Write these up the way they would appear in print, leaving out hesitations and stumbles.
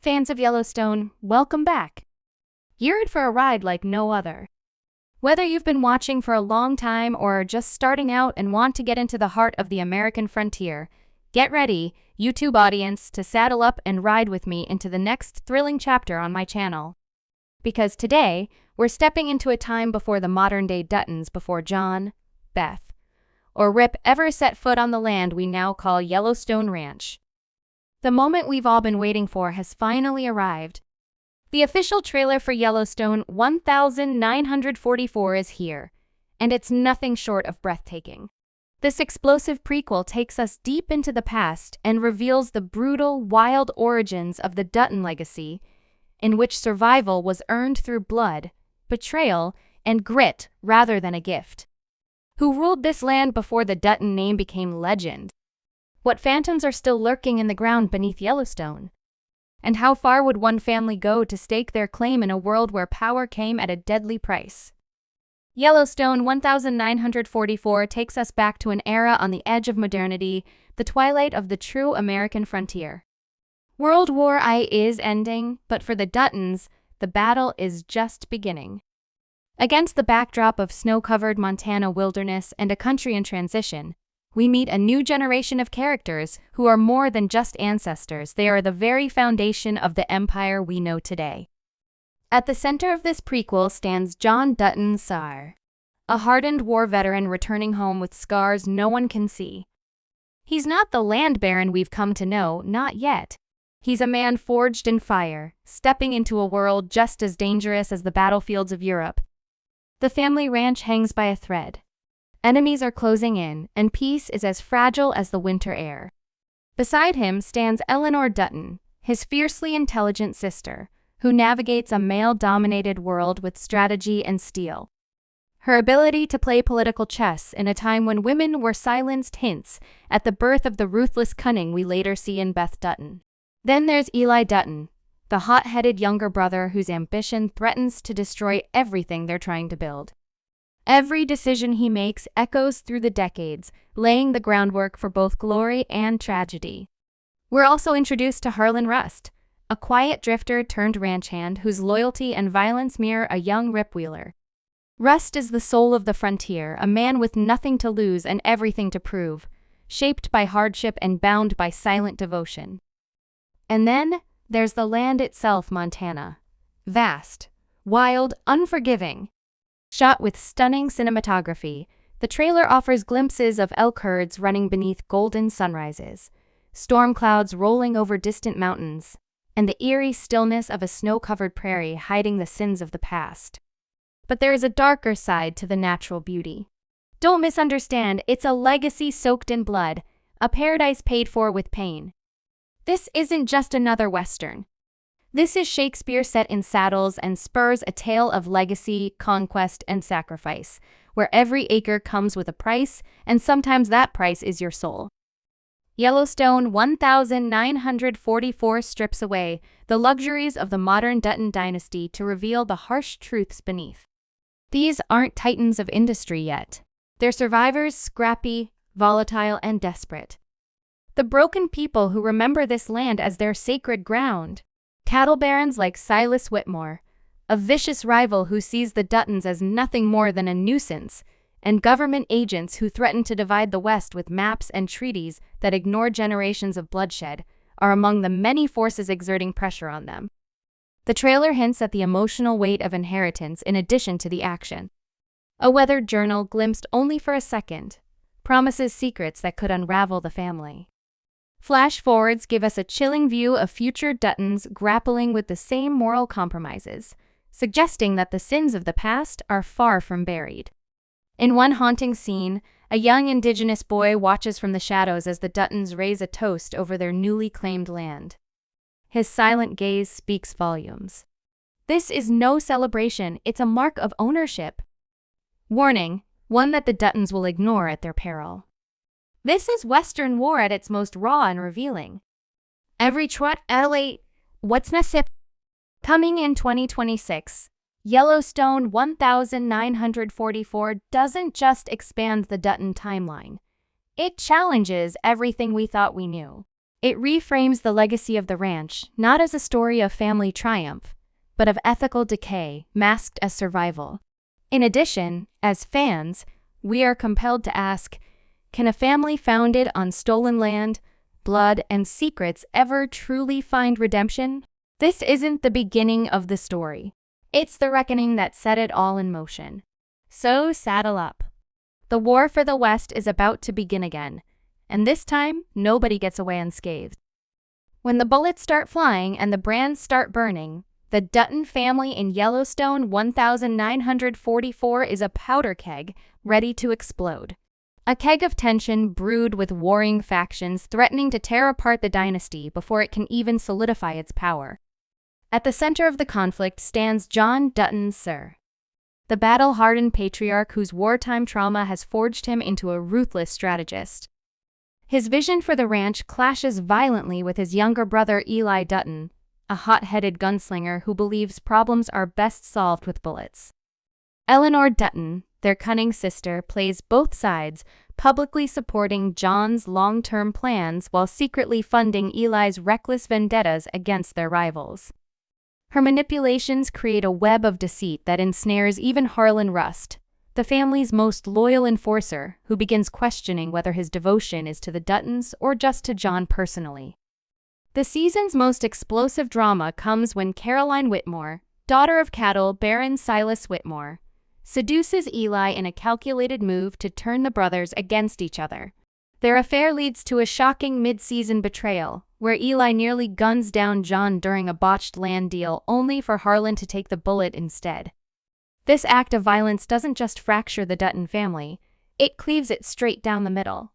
Fans of Yellowstone, welcome back. You're in for a ride like no other. Whether you've been watching for a long time or are just starting out and want to get into the heart of the American frontier, get ready, YouTube audience, to saddle up and ride with me into the next thrilling chapter on my channel. Because today, we're stepping into a time before the modern-day Duttons, before John, Beth, or Rip ever set foot on the land we now call Yellowstone Ranch. The moment we've all been waiting for has finally arrived. The official trailer for Yellowstone 1944 is here, and it's nothing short of breathtaking. This explosive prequel takes us deep into the past and reveals the brutal, wild origins of the Dutton legacy, in which survival was earned through blood, betrayal, and grit rather than a gift. Who ruled this land before the Dutton name became legend? What phantoms are still lurking in the ground beneath Yellowstone? And how far would one family go to stake their claim in a world where power came at a deadly price? Yellowstone 1944 takes us back to an era on the edge of modernity, the twilight of the true American frontier. World War I is ending, but for the Duttons, the battle is just beginning. Against the backdrop of snow-covered Montana wilderness and a country in transition, we meet a new generation of characters who are more than just ancestors. They are the very foundation of the empire we know today. At the center of this prequel stands John Dutton Sr., a hardened war veteran returning home with scars no one can see. He's not the land baron we've come to know, not yet. He's a man forged in fire, stepping into a world just as dangerous as the battlefields of Europe. The family ranch hangs by a thread. Enemies are closing in, and peace is as fragile as the winter air. Beside him stands Eleanor Dutton, his fiercely intelligent sister, who navigates a male-dominated world with strategy and steel. Her ability to play political chess in a time when women were silenced hints at the birth of the ruthless cunning we later see in Beth Dutton. Then there's Eli Dutton, the hot-headed younger brother whose ambition threatens to destroy everything they're trying to build. Every decision he makes echoes through the decades, laying the groundwork for both glory and tragedy. We're also introduced to Harlan Rust, a quiet drifter turned ranch hand whose loyalty and violence mirror a young Rip Wheeler. Rust is the soul of the frontier, a man with nothing to lose and everything to prove, shaped by hardship and bound by silent devotion. And then there's the land itself, Montana. Vast, wild, unforgiving. Shot with stunning cinematography, the trailer offers glimpses of elk herds running beneath golden sunrises, storm clouds rolling over distant mountains, and the eerie stillness of a snow-covered prairie hiding the sins of the past. But there is a darker side to the natural beauty. Don't misunderstand, it's a legacy soaked in blood, a paradise paid for with pain. This isn't just another Western. This is Shakespeare set in saddles and spurs, a tale of legacy, conquest, and sacrifice, where every acre comes with a price, and sometimes that price is your soul. Yellowstone 1944 strips away the luxuries of the modern Dutton dynasty to reveal the harsh truths beneath. These aren't titans of industry yet. They're survivors, scrappy, volatile, and desperate. The broken people who remember this land as their sacred ground. Cattle barons like Silas Whitmore, a vicious rival who sees the Duttons as nothing more than a nuisance, and government agents who threaten to divide the West with maps and treaties that ignore generations of bloodshed, are among the many forces exerting pressure on them. The trailer hints at the emotional weight of inheritance in addition to the action. A weathered journal, glimpsed only for a second, promises secrets that could unravel the family. Flash forwards give us a chilling view of future Duttons grappling with the same moral compromises, suggesting that the sins of the past are far from buried. In one haunting scene, a young indigenous boy watches from the shadows as the Duttons raise a toast over their newly claimed land. His silent gaze speaks volumes. This is no celebration, it's a mark of ownership. Warning, one that the Duttons will ignore at their peril. This is Western war at its most raw and revealing. Every what's nasip? Coming in 2026, Yellowstone 1944 doesn't just expand the Dutton timeline. It challenges everything we thought we knew. It reframes the legacy of the ranch not as a story of family triumph, but of ethical decay masked as survival. In addition, as fans, we are compelled to ask, can a family founded on stolen land, blood, and secrets ever truly find redemption? This isn't the beginning of the story. It's the reckoning that set it all in motion. So saddle up. The war for the West is about to begin again, and this time, nobody gets away unscathed. When the bullets start flying and the brands start burning, the Dutton family in Yellowstone 1944 is a powder keg ready to explode. A keg of tension brewed with warring factions threatening to tear apart the dynasty before it can even solidify its power. At the center of the conflict stands John Dutton, Sr., the battle-hardened patriarch whose wartime trauma has forged him into a ruthless strategist. His vision for the ranch clashes violently with his younger brother Eli Dutton, a hot-headed gunslinger who believes problems are best solved with bullets. Eleanor Dutton, their cunning sister, plays both sides, publicly supporting John's long-term plans while secretly funding Eli's reckless vendettas against their rivals. Her manipulations create a web of deceit that ensnares even Harlan Rust, the family's most loyal enforcer, who begins questioning whether his devotion is to the Duttons or just to John personally. The season's most explosive drama comes when Caroline Whitmore, daughter of cattle Baron Silas Whitmore, seduces Eli in a calculated move to turn the brothers against each other. Their affair leads to a shocking mid-season betrayal, where Eli nearly guns down John during a botched land deal only for Harlan to take the bullet instead. This act of violence doesn't just fracture the Dutton family, it cleaves it straight down the middle.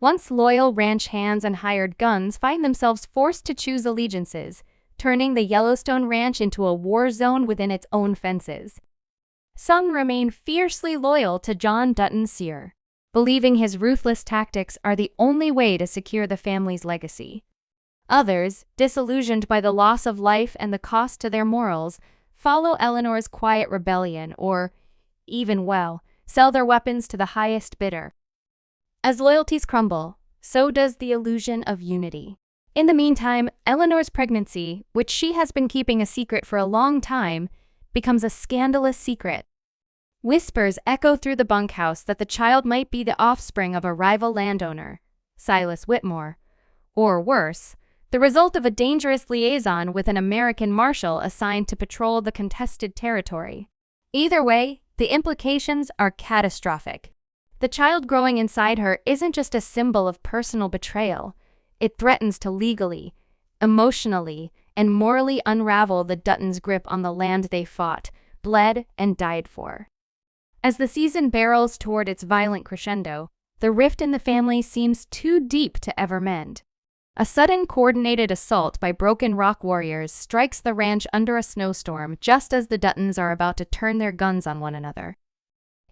Once loyal ranch hands and hired guns find themselves forced to choose allegiances, turning the Yellowstone Ranch into a war zone within its own fences. Some remain fiercely loyal to John Dutton, Sr., believing his ruthless tactics are the only way to secure the family's legacy. Others, disillusioned by the loss of life and the cost to their morals, follow Eleanor's quiet rebellion or, even sell their weapons to the highest bidder. As loyalties crumble, so does the illusion of unity. In the meantime, Eleanor's pregnancy, which she has been keeping a secret for a long time, becomes a scandalous secret. Whispers echo through the bunkhouse that the child might be the offspring of a rival landowner, Silas Whitmore, or worse, the result of a dangerous liaison with an American marshal assigned to patrol the contested territory. Either way, the implications are catastrophic. The child growing inside her isn't just a symbol of personal betrayal. It threatens to legally, emotionally, and morally unravel the Duttons' grip on the land they fought, bled, and died for. As the season barrels toward its violent crescendo, the rift in the family seems too deep to ever mend. A sudden coordinated assault by Broken Rock warriors strikes the ranch under a snowstorm just as the Duttons are about to turn their guns on one another.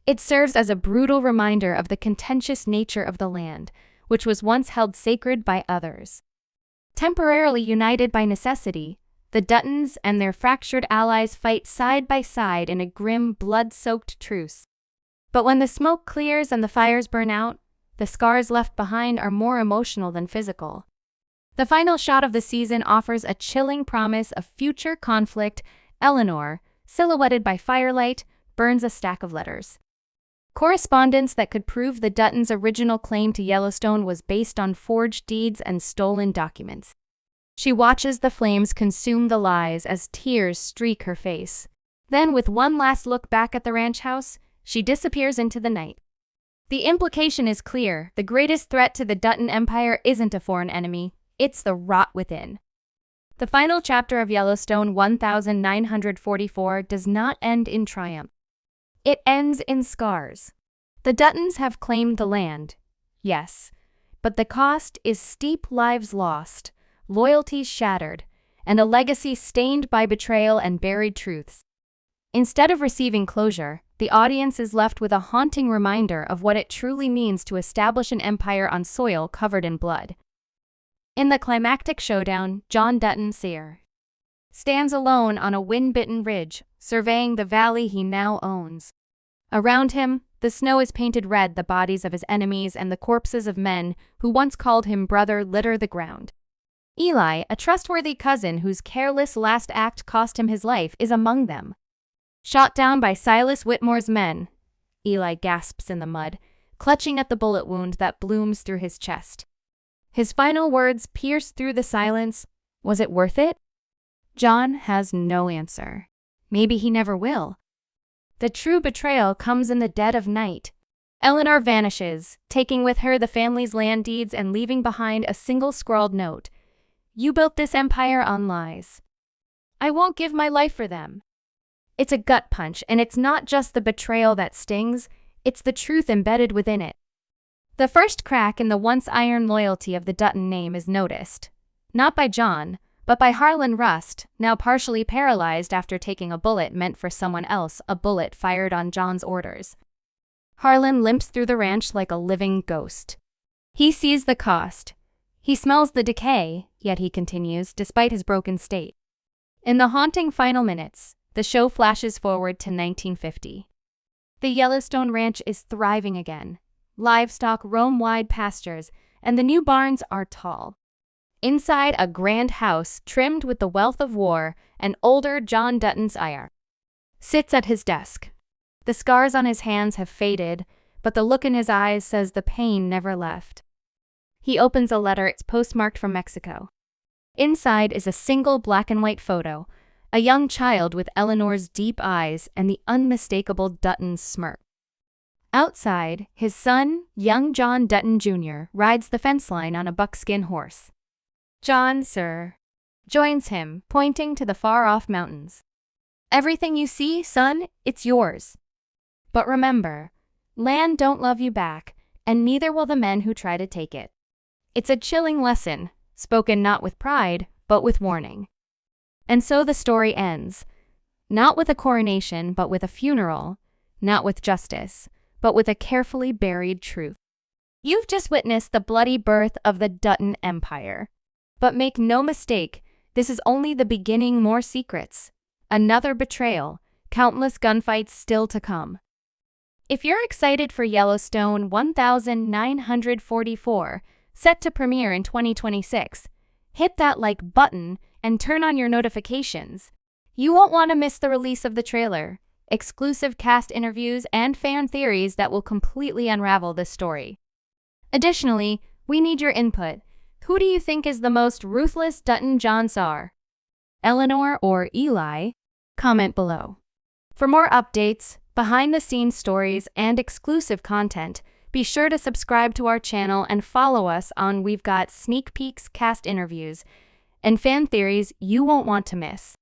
It serves as a brutal reminder of the contentious nature of the land, which was once held sacred by others. Temporarily united by necessity, the Duttons and their fractured allies fight side by side in a grim, blood-soaked truce. But when the smoke clears and the fires burn out, the scars left behind are more emotional than physical. The final shot of the season offers a chilling promise of future conflict. Eleanor, silhouetted by firelight, burns a stack of letters. Correspondence that could prove the Duttons' original claim to Yellowstone was based on forged deeds and stolen documents. She watches the flames consume the lies as tears streak her face. Then, with one last look back at the ranch house, she disappears into the night. The implication is clear: the greatest threat to the Dutton Empire isn't a foreign enemy, it's the rot within. The final chapter of Yellowstone 1944 does not end in triumph. It ends in scars. The Duttons have claimed the land, yes, but the cost is steep: lives lost, loyalties shattered, and a legacy stained by betrayal and buried truths. Instead of receiving closure, the audience is left with a haunting reminder of what it truly means to establish an empire on soil covered in blood. In the climactic showdown, John Dutton, Sr. stands alone on a wind-bitten ridge, surveying the valley he now owns. Around him, The snow is painted red, the bodies of his enemies and the corpses of men who once called him brother litter the ground. Eli, a trustworthy cousin whose careless last act cost him his life, is among them. Shot down by Silas Whitmore's men, Eli gasps in the mud, clutching at the bullet wound that blooms through his chest. His final words pierce through the silence. Was it worth it? John has no answer. Maybe he never will. The true betrayal comes in the dead of night. Eleanor vanishes, taking with her the family's land deeds and leaving behind a single scrawled note. You built this empire on lies. I won't give my life for them. It's a gut punch, and it's not just the betrayal that stings, it's the truth embedded within it. The first crack in the once iron loyalty of the Dutton name is noticed. Not by John, but by Harlan Rust, now partially paralyzed after taking a bullet meant for someone else, a bullet fired on John's orders. Harlan limps through the ranch like a living ghost. He sees the cost. He smells the decay, yet he continues, despite his broken state. In the haunting final minutes, the show flashes forward to 1950. The Yellowstone ranch is thriving again. Livestock roam wide pastures, and the new barns are tall. Inside a grand house trimmed with the wealth of war, an older John Dutton sire sits at his desk. The scars on his hands have faded, but the look in his eyes says the pain never left. He opens a letter, it's postmarked from Mexico. Inside is a single black and white photo, a young child with Eleanor's deep eyes and the unmistakable Dutton's smirk. Outside, his son, young John Dutton Jr., rides the fence line on a buckskin horse. John, sir, joins him, pointing to the far-off mountains. Everything you see, son, it's yours. But remember, land don't love you back, and neither will the men who try to take it. It's a chilling lesson, spoken not with pride, but with warning. And so the story ends, not with a coronation, but with a funeral, not with justice, but with a carefully buried truth. You've just witnessed the bloody birth of the Dutton Empire. But make no mistake, this is only the beginning. More secrets, another betrayal, countless gunfights still to come. If you're excited for Yellowstone 1944, set to premiere in 2026, hit that like button and turn on your notifications. You won't want to miss the release of the trailer, exclusive cast interviews, and fan theories that will completely unravel this story. Additionally, we need your input. Who do you think is the most ruthless Dutton John Sar? Eleanor or Eli? Comment below. For more updates, behind-the-scenes stories, and exclusive content, be sure to subscribe to our channel and follow us on. We've got sneak peeks, cast interviews, and fan theories you won't want to miss.